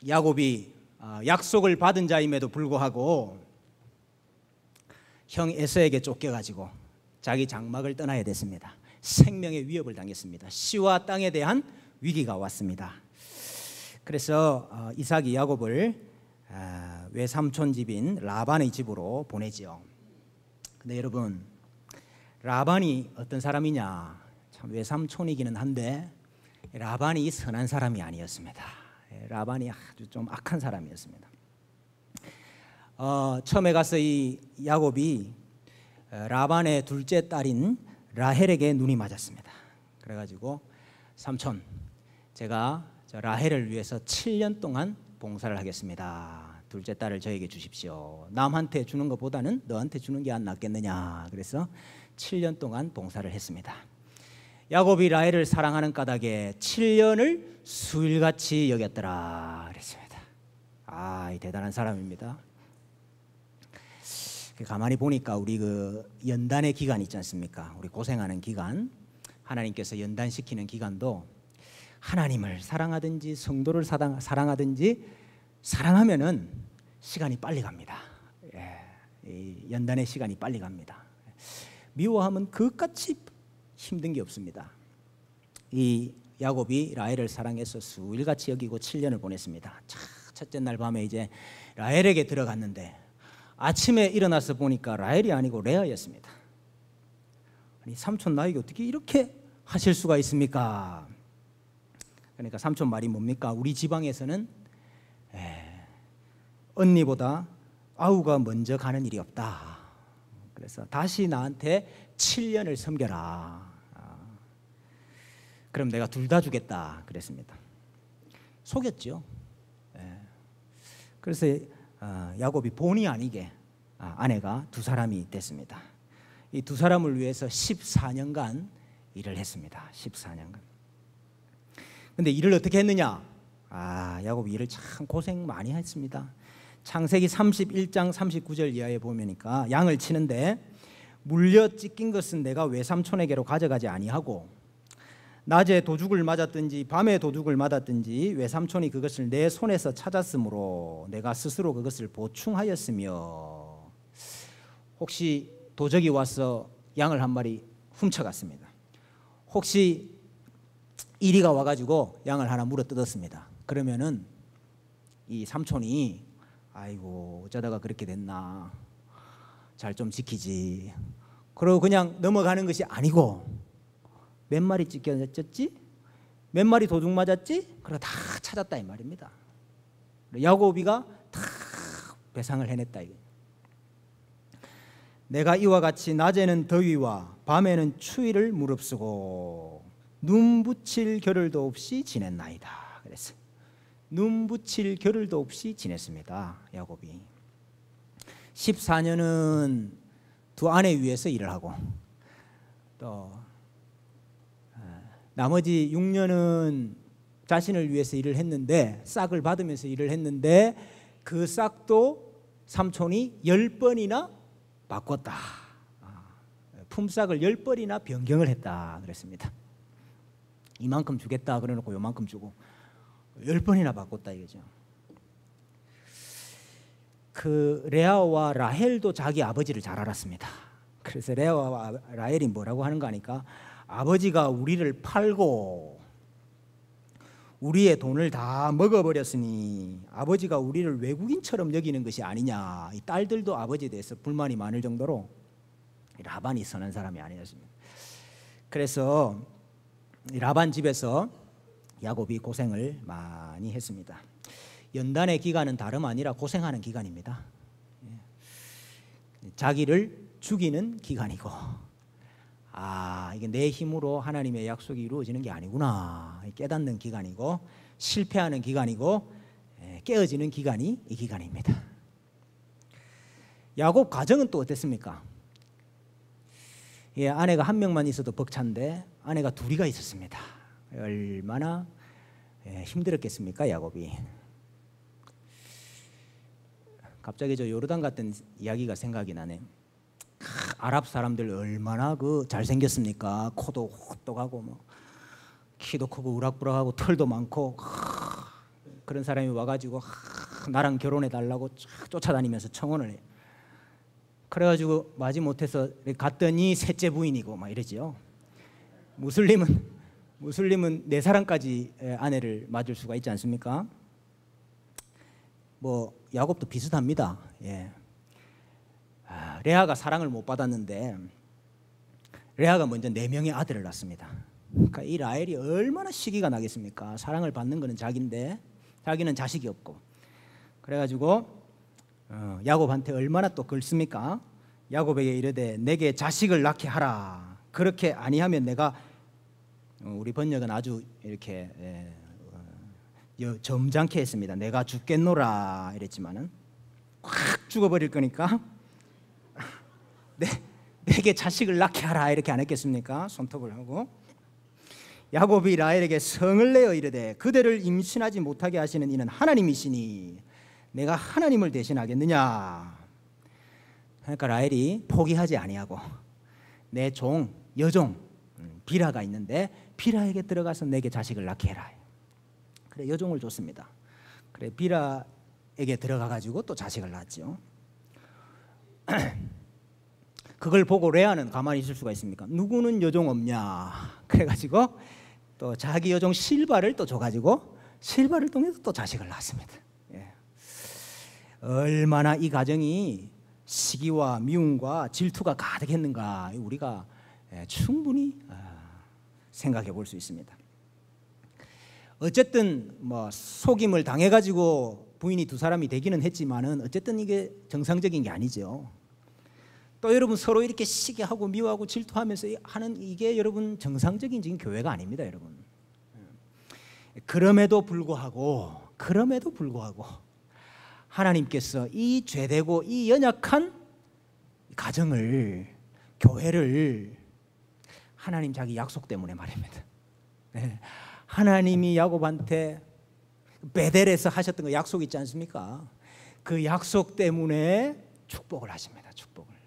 야곱이 약속을 받은 자임에도 불구하고 형 에서에게 쫓겨가지고 자기 장막을 떠나야 됐습니다. 생명의 위협을 당했습니다. 씨와 땅에 대한 위기가 왔습니다. 그래서 이삭이 야곱을 외삼촌 집인 라반의 집으로 보내지요. 근데 여러분, 라반이 어떤 사람이냐? 참 외삼촌이기는 한데 라반이 선한 사람이 아니었습니다. 라반이 아주 좀 악한 사람이었습니다. 처음에 가서 이 야곱이 라반의 둘째 딸인 라헬에게 눈이 맞았습니다. 그래가지고 삼촌, 제가 저 라헬을 위해서 7년 동안 봉사를 하겠습니다. 둘째 딸을 저에게 주십시오. 남한테 주는 것보다는 너한테 주는 게 안 낫겠느냐. 그래서 7년 동안 봉사를 했습니다. 야곱이 라헬을 사랑하는 까닭에 7년을 수일같이 여겼더라 그랬습니다. 이 대단한 사람입니다. 가만히 보니까 우리 그 연단의 기간 있지 않습니까? 우리 고생하는 기간, 하나님께서 연단시키는 기간도 하나님을 사랑하든지 성도를 사랑하든지 사랑하면은 시간이 빨리 갑니다. 이 연단의 시간이 빨리 갑니다. 미워하면 그것같이 힘든 게 없습니다. 이 야곱이 라헬을 사랑해서 수일같이 여기고 7년을 보냈습니다. 첫째 날 밤에 이제 라헬에게 들어갔는데 아침에 일어나서 보니까 라헬이 아니고 레아였습니다. 아니, 삼촌 나에게 어떻게 이렇게 하실 수가 있습니까? 그러니까 삼촌 말이 뭡니까? 우리 지방에서는 언니보다 아우가 먼저 가는 일이 없다. 그래서 다시 나한테 7년을 섬겨라. 그럼 내가 둘 다 주겠다 그랬습니다. 속였죠. 그래서 야곱이 본의 아니게 아내가 두 사람이 됐습니다. 이 두 사람을 위해서 14년간 일을 했습니다. 14년간. 근데 일을 어떻게 했느냐? 야곱이 일을 참 고생 많이 했습니다. 창세기 31장 39절 이하에 보면니까 양을 치는데 물려 찢긴 것은 내가 외삼촌에게로 가져가지 아니하고 낮에 도둑을 맞았든지 밤에 도둑을 맞았든지 외삼촌이 그것을 내 손에서 찾았으므로 내가 스스로 그것을 보충하였으며, 혹시 도적이 와서 양을 한 마리 훔쳐갔습니다. 혹시 이리가 와가지고 양을 하나 물어 뜯었습니다. 그러면은 이 삼촌이 아이고 어쩌다가 그렇게 됐나, 잘 좀 지키지. 그러고 그냥 넘어가는 것이 아니고 몇 마리 찢겨졌지? 몇 마리 도둑 맞았지? 그러고 다 찾았다 이 말입니다. 야곱이가 다 배상을 해냈다. 내가 이와 같이 낮에는 더위와 밤에는 추위를 무릅쓰고 눈 붙일 겨를도 없이 지냈나이다. 그랬어요. 눈 붙일 겨를도 없이 지냈습니다. 야곱이 14년은 두 아내 위해서 일을 하고 또 나머지 6년은 자신을 위해서 일을 했는데, 싹을 받으면서 일을 했는데 그 싹도 삼촌이 10번이나 바꿨다. 품삯을 10번이나 변경을 했다 그랬습니다. 이만큼 주겠다 그래놓고 요만큼 주고 10번이나 바꿨다 이거죠. 그 레아와 라헬도 자기 아버지를 잘 알았습니다. 그래서 레아와 라헬이 뭐라고 하는 거 아니까, 아버지가 우리를 팔고 우리의 돈을 다 먹어버렸으니 아버지가 우리를 외국인처럼 여기는 것이 아니냐. 이 딸들도 아버지에 대해서 불만이 많을 정도로 라반이 선한 사람이 아니었습니다. 그래서 라반 집에서 야곱이 고생을 많이 했습니다. 연단의 기간은 다름 아니라 고생하는 기간입니다. 자기를 죽이는 기간이고, 이게 내 힘으로 하나님의 약속이 이루어지는 게 아니구나 깨닫는 기간이고, 실패하는 기간이고, 깨어지는 기간이 이 기간입니다. 야곱 가정은 또 어땠습니까? 아내가 한 명만 있어도 벅찬데 아내가 둘이가 있었습니다. 얼마나 힘들었겠습니까, 야곱이. 갑자기 저 요르단 같은 이야기가 생각이 나네. 아랍 사람들 얼마나 그 잘생겼습니까? 코도 호떡하고 뭐 키도 크고 우락부락하고 털도 많고 그런 사람이 와가지고 나랑 결혼해 달라고 쫙 쫓아다니면서 청혼을 해요. 그래가지고 마지못해서 갔더니 셋째 부인이고 막 이러지요. 무슬림은 네 사람까지 아내를 맞을 수가 있지 않습니까? 뭐 야곱도 비슷합니다. 예. 레아가 사랑을 못 받았는데 레아가 먼저 4명의 아들을 낳습니다. 그러니까 이 라헬이 얼마나 시기가 나겠습니까? 사랑을 받는 것은 자기인데 자기는 자식이 없고. 그래가지고 야곱한테 얼마나 또 글습니까? 야곱에게 이르되 내게 자식을 낳게 하라. 그렇게 아니하면 내가, 우리 번역은 아주 이렇게 점잖게 했습니다. 내가 죽겠노라 이랬지만은 확 죽어버릴 거니까 내게 자식을 낳게 하라 이렇게 안 했겠습니까? 손톱을 하고. 야곱이 라헬에게 성을 내어 이르되 그대를 임신하지 못하게 하시는 이는 하나님이시니 내가 하나님을 대신하겠느냐. 그러니까 라헬이 포기하지 아니하고 내 종 여종 비라가 있는데 비라에게 들어가서 내게 자식을 낳게 해라. 그래 여종을 줬습니다. 그래 비라에게 들어가 가지고 또 자식을 낳았죠. 그걸 보고 레아는 가만히 있을 수가 있습니까? 누구는 여종 없냐. 그래가지고 또 자기 여종 실바를 또 줘가지고 실바를 통해서 또 자식을 낳았습니다. 예. 얼마나 이 가정이 시기와 미움과 질투가 가득했는가 우리가 충분히 생각해 볼 수 있습니다. 어쨌든 뭐 속임을 당해가지고 부인이 2사람이 되기는 했지만은 어쨌든 이게 정상적인 게 아니죠. 또 여러분 서로 이렇게 시기하고 미워하고 질투하면서 하는 이게 여러분 정상적인 지금 교회가 아닙니다, 여러분. 그럼에도 불구하고 하나님께서 이 죄되고 이 연약한 가정을, 교회를 하나님 자기 약속 때문에 말입니다. 하나님이 야곱한테 베델에서 하셨던 그 약속 있지 않습니까? 그 약속 때문에 축복을 하십니다. 축복을.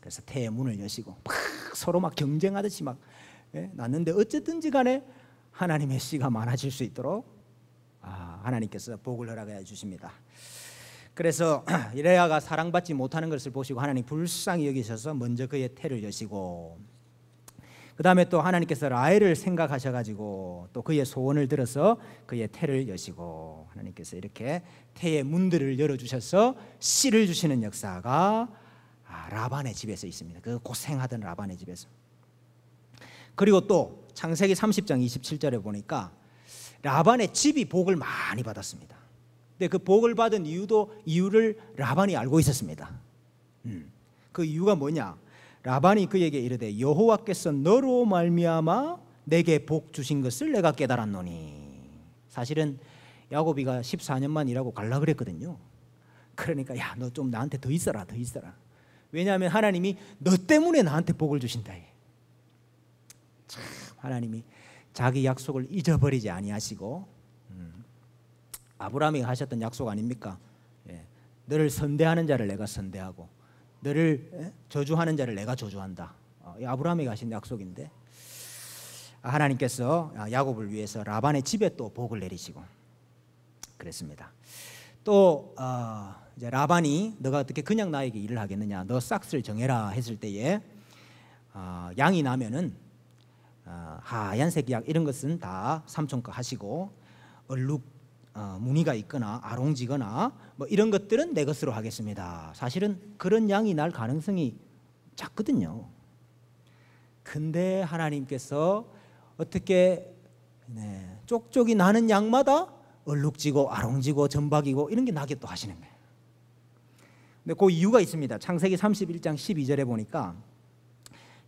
그래서 태의 문을 여시고 막 서로 막 경쟁하듯이 막 났는데 어쨌든지 간에 하나님의 씨가 많아질 수 있도록 하나님께서 복을 허락해 주십니다. 그래서 레아가 사랑받지 못하는 것을 보시고 하나님 불쌍히 여기셔서 먼저 그의 태를 여시고, 그 다음에 또 하나님께서 라헬을 생각하셔가지고 또 그의 소원을 들어서 그의 태를 여시고, 하나님께서 이렇게 태의 문들을 열어주셔서 씨를 주시는 역사가 라반의 집에서 있습니다. 그 고생하던 라반의 집에서. 그리고 또 창세기 30장 27절에 보니까 라반의 집이 복을 많이 받았습니다. 근데 그 복을 받은 이유를 라반이 알고 있었습니다. 그 이유가 뭐냐? 라반이 그에게 이르되 여호와께서 너로 말미암아 내게 복 주신 것을 내가 깨달았노니. 사실은 야곱이가 14년만 일하고 갈라 그랬거든요. 그러니까 야, 너 좀 나한테 더 있어라. 왜냐하면 하나님이 너 때문에 나한테 복을 주신다. 참 하나님이 자기 약속을 잊어버리지 아니하시고, 아브라함이 하셨던 약속 아닙니까? 너를 선대하는 자를 내가 선대하고 너를 저주하는 자를 내가 저주한다. 아브라함이 하신 약속인데 하나님께서 야곱을 위해서 라반의 집에 또 복을 내리시고 그랬습니다. 또 이제 라반이 너가 어떻게 그냥 나에게 일을 하겠느냐, 너 싹스를 정해라 했을 때에 양이 나면은 하얀색 약 이런 것은 다 삼촌 거 하시고 얼룩 무늬가 있거나 아롱지거나 뭐 이런 것들은 내 것으로 하겠습니다. 사실은 그런 양이 날 가능성이 작거든요. 근데 하나님께서 어떻게 쪽쪽이 나는 양마다 얼룩지고 아롱지고 점박이고 이런 게 나게 또 하시는 거예요. 근데 그 이유가 있습니다. 창세기 31장 12절에 보니까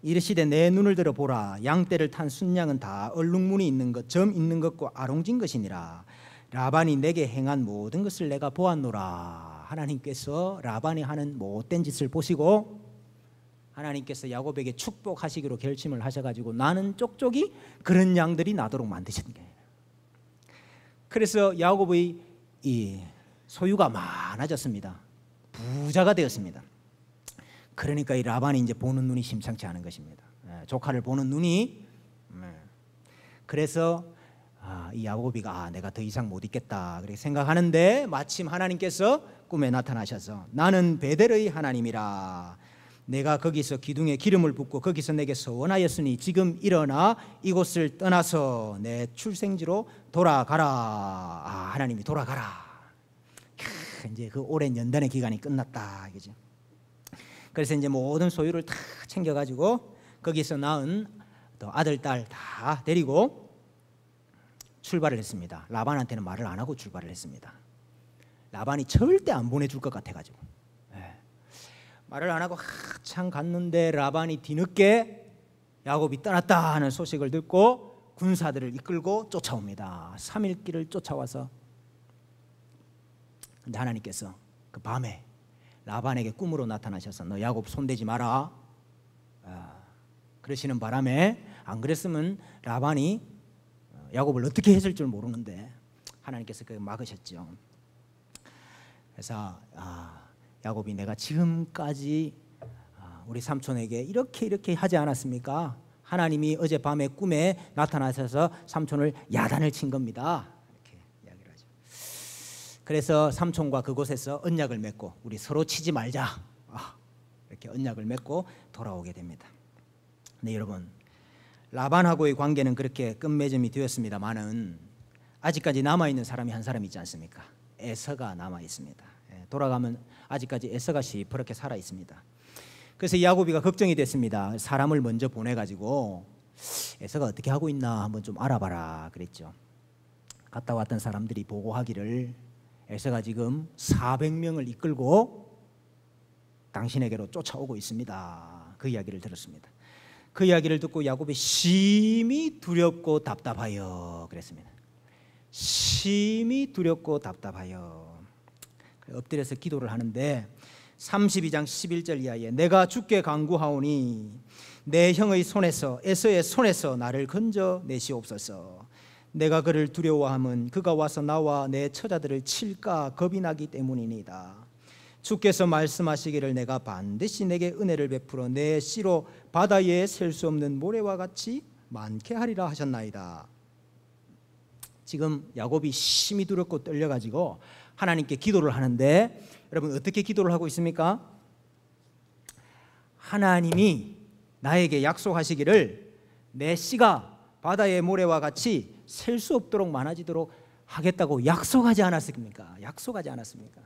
이르시되 내 눈을 들어 보라, 양떼를 탄 순양은 다 얼룩무늬 있는 것, 점 있는 것과 아롱진 것이니라. 라반이 내게 행한 모든 것을 내가 보았노라. 하나님께서 라반이 하는 못된 짓을 보시고 하나님께서 야곱에게 축복하시기로 결심을 하셔가지고 나는 쪽쪽이 그런 양들이 나도록 만드신 거예요. 그래서 야곱의 이 소유가 많아졌습니다. 부자가 되었습니다. 그러니까 이 라반이 이제 보는 눈이 심상치 않은 것입니다. 조카를 보는 눈이. 그래서 이 야곱이가 내가 더 이상 못 있겠다 그렇게 생각하는데 마침 하나님께서 꿈에 나타나셔서 나는 베델의 하나님이라. 내가 거기서 기둥에 기름을 붓고 거기서 내게 서원하였으니 지금 일어나 이곳을 떠나서 내 출생지로 돌아가라. 하나님이 돌아가라. 이제 그 오랜 연단의 기간이 끝났다. 그죠? 그래서 이제 모든 소유를 다 챙겨가지고 거기서 낳은 또 아들, 딸 다 데리고 출발을 했습니다. 라반한테는 말을 안 하고 출발을 했습니다. 라반이 절대 안 보내줄 것 같아가지고 말을 안 하고 한참 갔는데 라반이 뒤늦게 야곱이 떠났다 하는 소식을 듣고 군사들을 이끌고 쫓아옵니다. 3일 길을 쫓아와서 근데 하나님께서 그 밤에 라반에게 꿈으로 나타나셔서 너 야곱 손대지 마라 그러시는 바람에 안 그랬으면 라반이 야곱을 어떻게 했을 줄 모르는데 하나님께서 그걸 막으셨죠. 그래서 야곱이 내가 지금까지 우리 삼촌에게 이렇게 하지 않았습니까? 하나님이 어젯밤에 꿈에 나타나셔서 삼촌을 야단을 친 겁니다. 이렇게 이야기를 하죠. 그래서 삼촌과 그곳에서 언약을 맺고 우리 서로 치지 말자 이렇게 언약을 맺고 돌아오게 됩니다. 네, 여러분, 라반하고의 관계는 그렇게 끝맺음이 되었습니다만은 아직까지 남아있는 사람이 한 사람 있지 않습니까? 에서가 남아있습니다. 돌아가면 아직까지 에서가 시퍼렇게 살아있습니다. 그래서 야곱이가 걱정이 됐습니다. 사람을 먼저 보내가지고 에서가 어떻게 하고 있나 한번 좀 알아봐라 그랬죠. 갔다 왔던 사람들이 보고하기를 에서가 지금 400명을 이끌고 당신에게로 쫓아오고 있습니다. 그 이야기를 들었습니다. 그 이야기를 듣고 야곱이 심히 두렵고 답답하여 그랬습니다. 심히 두렵고 답답하여 엎드려서 기도를 하는데 32장 11절 이하에 내가 주께 간구하오니 내 형의 손에서 에서의 손에서 나를 건져 내시옵소서. 내가 그를 두려워함은 그가 와서 나와 내 처자들을 칠까 겁이 나기 때문이니이다. 주께서 말씀하시기를 내가 반드시 내게 은혜를 베풀어 내 씨로 바다에 셀 수 없는 모래와 같이 많게 하리라 하셨나이다. 지금 야곱이 심히 두렵고 떨려가지고 하나님께 기도를 하는데 여러분 어떻게 기도를 하고 있습니까? 하나님이 나에게 약속하시기를 내 씨가 바다의 모래와 같이 셀 수 없도록 많아지도록 하겠다고 약속하지 않았습니까? 약속하지 않았습니까?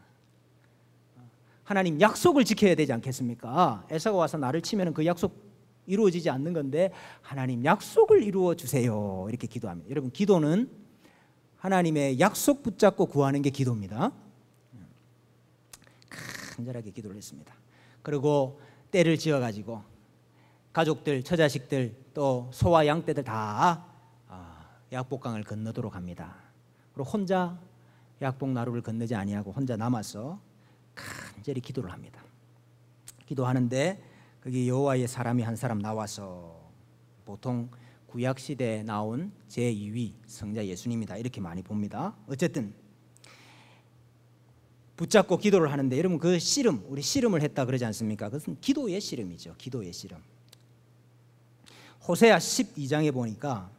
하나님 약속을 지켜야 되지 않겠습니까? 에사가 와서 나를 치면 그 약속 이루어지지 않는 건데 하나님 약속을 이루어 주세요 이렇게 기도합니다. 여러분 기도는 하나님의 약속 붙잡고 구하는 게 기도입니다. 간절하게 기도를 했습니다. 그리고 때를 지어가지고 가족들, 처자식들 또 소와 양떼들 다 약복강을 건너도록 합니다. 그리고 혼자 약복 나루를 건너지 아니하고 혼자 남아서 간절히 기도를 합니다. 기도하는데 거기 여호와의 사람이 한 사람 나와서 보통 구약 시대에 나온 제2위 성자 예수님이다 이렇게 많이 봅니다. 어쨌든 붙잡고 기도를 하는데 여러분 그 씨름 우리 씨름을 했다 그러지 않습니까? 그것은 기도의 씨름이죠. 기도의 씨름. 호세아 12장에 보니까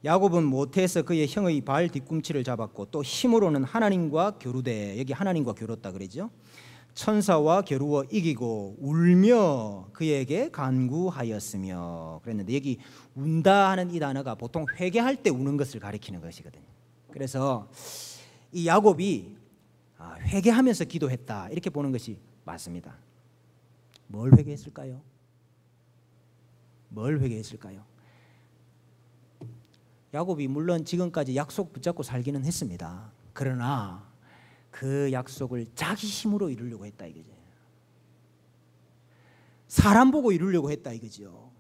야곱은 모태에서 그의 형의 발 뒤꿈치를 잡았고 또 힘으로는 하나님과 겨루되 여기 하나님과 겨뤘다 그러죠. 천사와 겨루어 이기고 울며 그에게 간구하였으며 그랬는데 여기 운다 하는 이 단어가 보통 회개할 때 우는 것을 가리키는 것이거든요. 그래서 이 야곱이 회개하면서 기도했다 이렇게 보는 것이 맞습니다. 뭘 회개했을까요? 뭘 회개했을까요? 야곱이 물론 지금까지 약속 붙잡고 살기는 했습니다. 그러나 그 약속을 자기 힘으로 이루려고 했다 이거죠. 사람 보고 이루려고 했다 이거죠.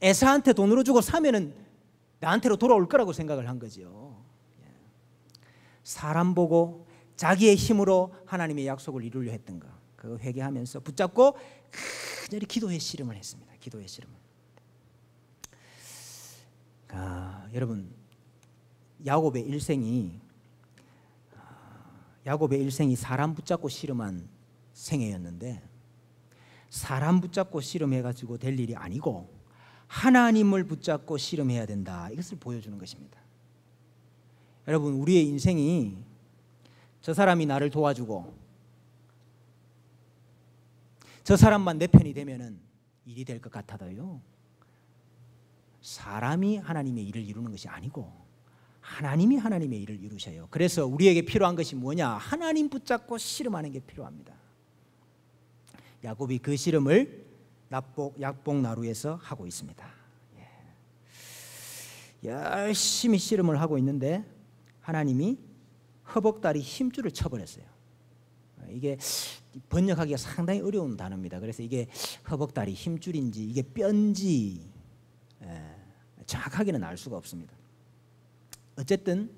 에사한테 돈으로 주고 사면은 나한테로 돌아올 거라고 생각을 한 거죠. 사람 보고 자기의 힘으로 하나님의 약속을 이루려 했던 거. 그거 회개하면서 붙잡고 간절히 기도의 씨름을 했습니다. 기도의 씨름을. 여러분 야곱의 일생이 사람 붙잡고 씨름한 생애였는데 사람 붙잡고 씨름해가지고 될 일이 아니고 하나님을 붙잡고 씨름해야 된다. 이것을 보여주는 것입니다. 여러분, 우리의 인생이 저 사람이 나를 도와주고 저 사람만 내 편이 되면은 일이 될 것 같아도요, 사람이 하나님의 일을 이루는 것이 아니고 하나님이 하나님의 일을 이루셔요. 그래서 우리에게 필요한 것이 뭐냐? 하나님 붙잡고 씨름하는 게 필요합니다. 야곱이 그 씨름을 약복나루에서 하고 있습니다. 열심히 씨름을 하고 있는데 하나님이 허벅다리 힘줄을 쳐버렸어요. 이게 번역하기가 상당히 어려운 단어입니다. 그래서 이게 허벅다리 힘줄인지 이게 뼈인지 정확하게는 알 수가 없습니다. 어쨌든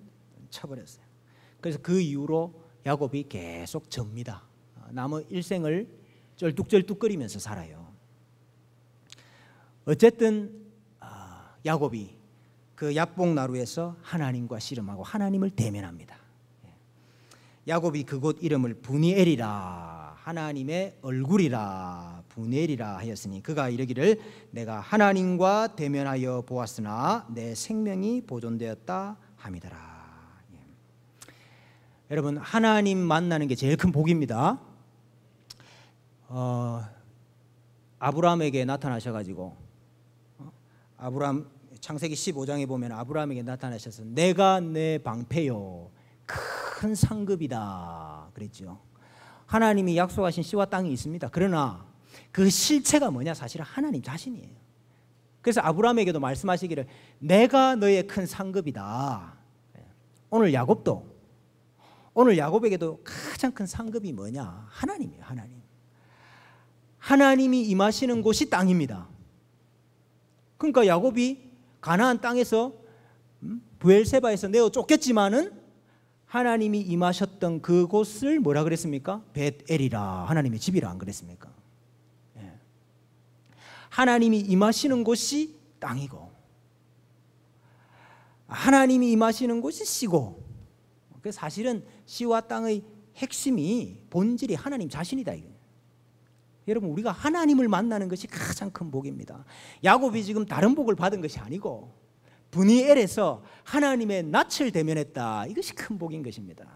쳐버렸어요. 그래서 그 이후로 야곱이 계속 접니다. 남은 일생을 쩔뚝쩔뚝거리면서 살아요. 어쨌든 야곱이 그 약복나루에서 하나님과 씨름하고 하나님을 대면합니다. 야곱이 그곳 이름을 브니엘이라, 하나님의 얼굴이라, 브니엘이라 하였으니 그가 이르기를 내가 하나님과 대면하여 보았으나 내 생명이 보존되었다 함이더라. 여러분, 하나님 만나는 게 제일 큰 복입니다. 아브라함에게 나타나셔가지고 아브라함 창세기 15장에 보면 아브라함에게 나타나셔서 내가 내 방패요 큰 상급이다 그랬죠. 하나님이 약속하신 씨와 땅이 있습니다. 그러나 그 실체가 뭐냐? 사실은 하나님 자신이에요. 그래서 아브라함에게도 말씀하시기를 내가 너의 큰 상급이다. 오늘 야곱에게도 가장 큰 상급이 뭐냐? 하나님이에요. 하나님이 임하시는 곳이 땅입니다. 그러니까 야곱이 가나안 땅에서 브엘세바에서 내어 쫓겼지만은 하나님이 임하셨던 그곳을 뭐라 그랬습니까? 벳엘이라, 하나님의 집이라 안 그랬습니까? 하나님이 임하시는 곳이 땅이고 하나님이 임하시는 곳이 씨고, 그래서 사실은 씨와 땅의 핵심이 본질이 하나님 자신이다 이거예요. 여러분, 우리가 하나님을 만나는 것이 가장 큰 복입니다. 야곱이 지금 다른 복을 받은 것이 아니고 브니엘에서 하나님의 낯을 대면했다. 이것이 큰 복인 것입니다.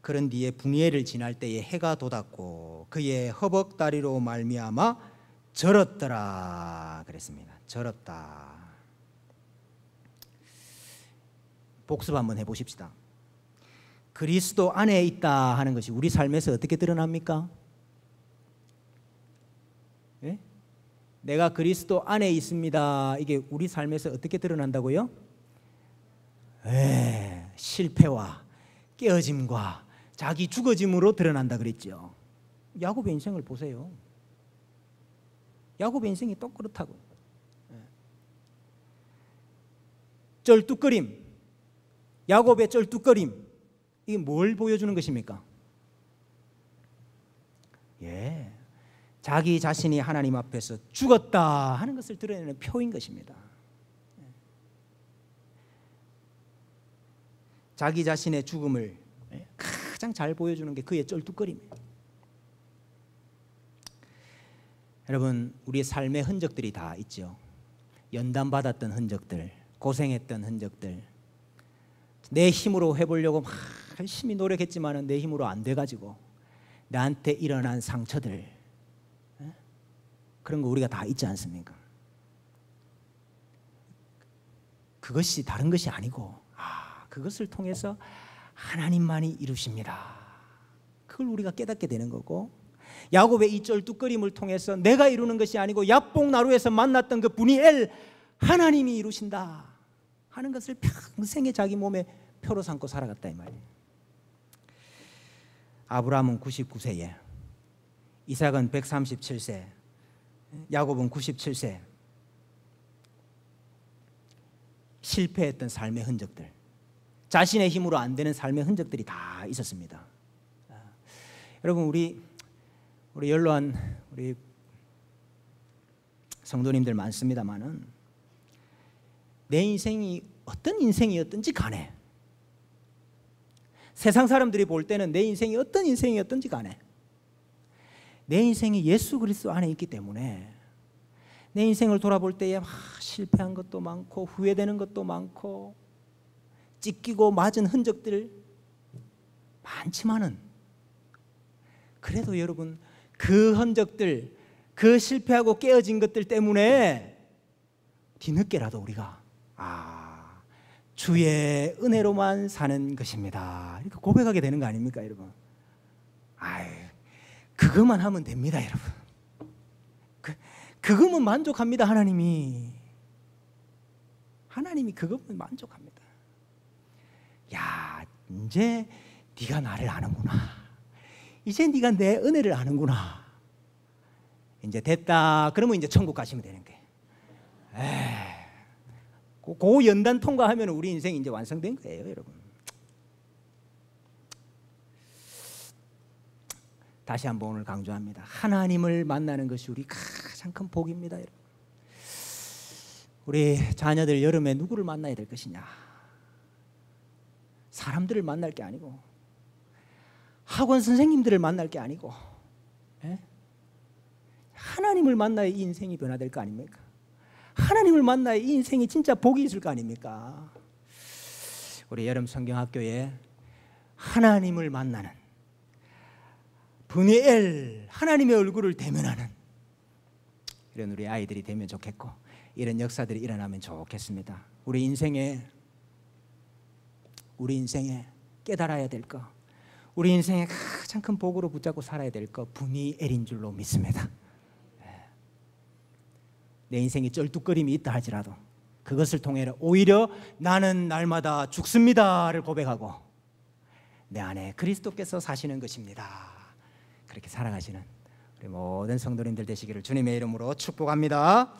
그런 뒤에 브니엘을 지날 때에 해가 돋았고 그의 허벅다리로 말미암아 절었더라 그랬습니다. 절었다. 복습 한번 해보십시다. 그리스도 안에 있다 하는 것이 우리 삶에서 어떻게 드러납니까? 예? 내가 그리스도 안에 있습니다. 이게 우리 삶에서 어떻게 드러난다고요? 실패와 깨어짐과 자기 죽어짐으로 드러난다 그랬죠. 야곱의 인생을 보세요. 야곱의 인생이 또 그렇다고. 쩔뚝거림, 야곱의 쩔뚝거림, 이게 뭘 보여주는 것입니까? 자기 자신이 하나님 앞에서 죽었다 하는 것을 드러내는 표인 것입니다. 자기 자신의 죽음을 가장 잘 보여주는 게 그의 쩔뚝거림이에요. 여러분, 우리의 삶의 흔적들이 다 있죠. 연단받았던 흔적들, 고생했던 흔적들, 내 힘으로 해보려고 막 열심히 노력했지만 내 힘으로 안 돼가지고 나한테 일어난 상처들, 그런 거 우리가 다 있지 않습니까? 그것이 다른 것이 아니고 그것을 통해서 하나님만이 이루십니다. 그걸 우리가 깨닫게 되는 거고, 야곱의 이 쩔뚝거림을 통해서 내가 이루는 것이 아니고 약복나루에서 만났던 그 브니엘 하나님이 이루신다 하는 것을 평생에 자기 몸에 표로 삼고 살아갔다 이 말이에요. 아브라함은 99세에, 이삭은 137세, 야곱은 97세. 실패했던 삶의 흔적들, 자신의 힘으로 안 되는 삶의 흔적들이 다 있었습니다. 여러분, 우리 연로한 우리 성도님들 많습니다만은 내 인생이 어떤 인생이었든지 간에, 세상 사람들이 볼 때는 내 인생이 어떤 인생이었든지 간에 내 인생이 예수 그리스도 안에 있기 때문에 내 인생을 돌아볼 때에 실패한 것도 많고 후회되는 것도 많고 찢기고 맞은 흔적들 많지만은 그래도 여러분 그 흔적들, 그 실패하고 깨어진 것들 때문에 뒤늦게라도 우리가 주의 은혜로만 사는 것입니다, 이렇게 고백하게 되는 거 아닙니까 여러분? 그것만 하면 됩니다 여러분. 그거면 만족합니다. 하나님이 그거면 만족합니다. 야, 이제 네가 나를 아는구나. 이제 네가 내 은혜를 아는구나. 이제 됐다. 그러면 이제 천국 가시면 되는 거예요. 그 연단 통과하면 우리 인생이 이제 완성된 거예요 여러분. 다시 한번 오늘 강조합니다. 하나님을 만나는 것이 우리 가장 큰 복입니다 여러분. 우리 자녀들 여름에 누구를 만나야 될 것이냐? 사람들을 만날 게 아니고, 학원 선생님들을 만날 게 아니고, 하나님을 만나야 이 인생이 변화될 거 아닙니까? 하나님을 만나야 이 인생이 진짜 복이 있을 거 아닙니까? 우리 여름 성경학교에 하나님을 만나는, 분이엘, 하나님의 얼굴을 대면하는 이런 우리 아이들이 되면 좋겠고, 이런 역사들이 일어나면 좋겠습니다. 우리 인생에 깨달아야 될 거, 우리 인생의 가장 큰 복으로 붙잡고 살아야 될 거, 분이엘인 줄로 믿습니다. 내 인생에 쩔뚝거림이 있다 할지라도 그것을 통해 오히려 나는 날마다 죽습니다를 고백하고 내 안에 그리스도께서 사시는 것입니다, 그렇게 살아가시는 우리 모든 성도님들 되시기를 주님의 이름으로 축복합니다.